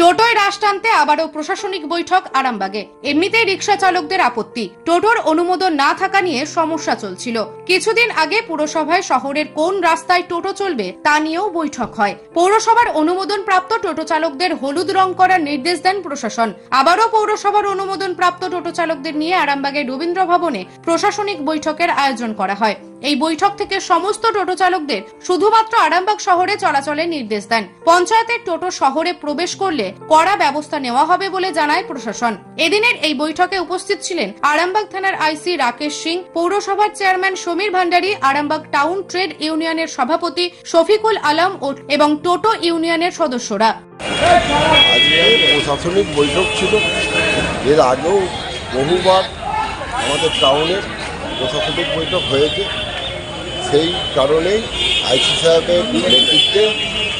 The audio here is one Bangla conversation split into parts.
টোটোয় রাশ টানতে আবারও প্রশাসনিক বৈঠক আরামবাগে। এমনিতেই রিকশা চালকদের আপত্তি, টোটোর অনুমোদন না থাকা নিয়ে সমস্যা চলছিল। কিছুদিন আগে পুরসভায় শহরের কোন রাস্তায় টোটো চলবে তা নিয়েও বৈঠক হয়। পৌরসভার অনুমোদন প্রাপ্ত টোটো চালকদের হলুদ রং করার নির্দেশ দেন প্রশাসন। আবারও পৌরসভার অনুমোদন প্রাপ্ত টোটো চালকদের নিয়ে আরামবাগের রবীন্দ্র ভবনে প্রশাসনিক বৈঠকের আয়োজন করা হয়। এই বৈঠক থেকে সমস্ত টোটো চালকদের শুধুমাত্র আরামবাগ শহরে চলাচলের নির্দেশ দেন। পঞ্চায়েতের টোটো শহরে প্রবেশ করলে কড়া ব্যবস্থা নেওয়া হবে বলে জানায় প্রশাসন। এদিনের এই বৈঠকে উপস্থিত ছিলেন আরামবাগ থানার আইসি রাকেশ সিং, পৌরসভার chairman Samir Bhandari, Arambagh town trade ইউনিয়নের সভাপতি শফিকুল আলম এবং টোটো ইউনিয়নের সদস্যরা। আজকে প্রশাসনিক বৈঠক ছিল। এর আগেও বহুবার আমাদের টাউনে প্রশাসনিক বৈঠক হয়েছে। সেই কারণেই আইসি সাহেবের নেতৃত্বে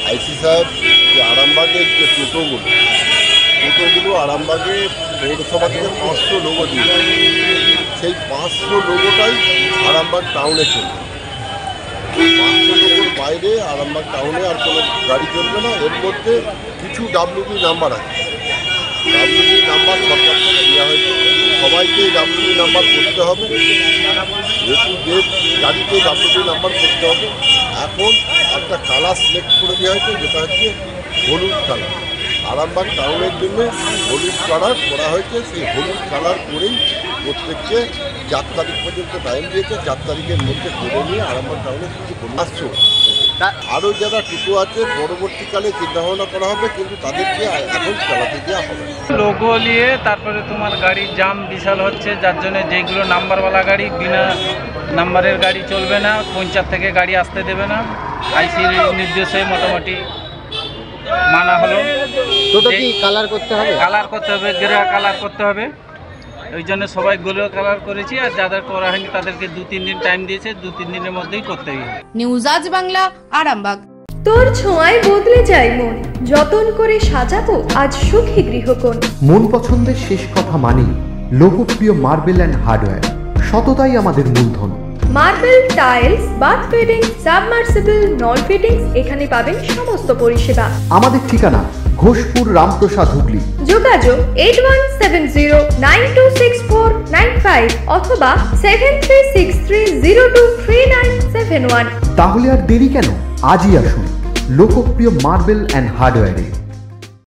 আইসি সাহেব যে আরামবাগের যে টোটোগুলো আরামবাগে পৌরসভা থেকে 500 লোগো দিয়ে, সেই 500 লোগোটাই আরামবাগ টাউনে চলবে। 500 লোগোর বাইরে আরামবাগ টাউনে আর কোনো গাড়ি চলবে না। এর মধ্যে কিছু ডাব্লিউবি নাম্বার আছে, ডাব্লিউবি নাম্বার সরকার থেকে দেওয়া হয়েছে। সবাইকে ডাব্লিউবি নাম্বার করতে হবে, যে গাড়িতে ডাব্লিউবি নাম্বার করতে হবে। এখন একটা কালার সিলেক্ট করে দেওয়া হয়েছে, যেটা হচ্ছে হলুদ কালার। আরামবাগ টাউনের জন্য হলুদ কালার করা হয়েছে। সেই হলুদ কালার করেই প্রত্যেককে 4 তারিখ পর্যন্ত টাইম দিয়েছে। 4 তারিখের মধ্যে করে নিয়ে আরামবাগ টাউনে কিছু আসছো। আরও যারা টোটো আছে পরবর্তীকালে চিন্তাভাবনা করা হবে, কিন্তু তাদেরকে এখন চালাতে দেওয়া হবে। লোগো নিয়ে তারপরে তোমার গাড়ির জাম বিশাল হচ্ছে, যার জন্য যেগুলো নাম্বারওয়ালা গাড়ি, বিনা নাম্বারের গাড়ি চলবে না। পঞ্চায়েত থেকে গাড়ি আসতে দেবে না। আইসির নির্দেশে মোটামুটি মানা হলো। টোটো কি কালার করতে হবে? কালার করতে হবে, গেরুয়া কালার করতে হবে। ওই জন্য সবাই গেরুয়া কালার করেছি, আর যাদের করা হয়নি তাদেরকে 2-3 দিন টাইম দিয়েছে। 2-3 দিনের মধ্যেই করতে হবে। নিউজ আজ বাংলা, আরামবাগ। তোর ছোঁয়ায় বদলে যায় মন, যতন করে সাজাবো আজ সুখী গৃহকোণ। মন পছন্দের শেষ কথা মানি লোকপ্রিয় মার্বেল অ্যান্ড হার্ডওয়্যার, সততাই আমাদের মূলধন। Marble, tiles, bath fitting, submersible, নল ফিটিংস, এখানে পাবেন সমস্ত পরিষেবা। আমাদের ঠিকানা ঘোষপুর, রামপ্রসাদ, হুগলি। যোগাযোগ 8170926495 অথবা 7363023971। তাহলে আর দেরি কেন, আজই আসুন লোকপ্রিয় মার্বেল অ্যান্ড হার্ডওয়্যারে।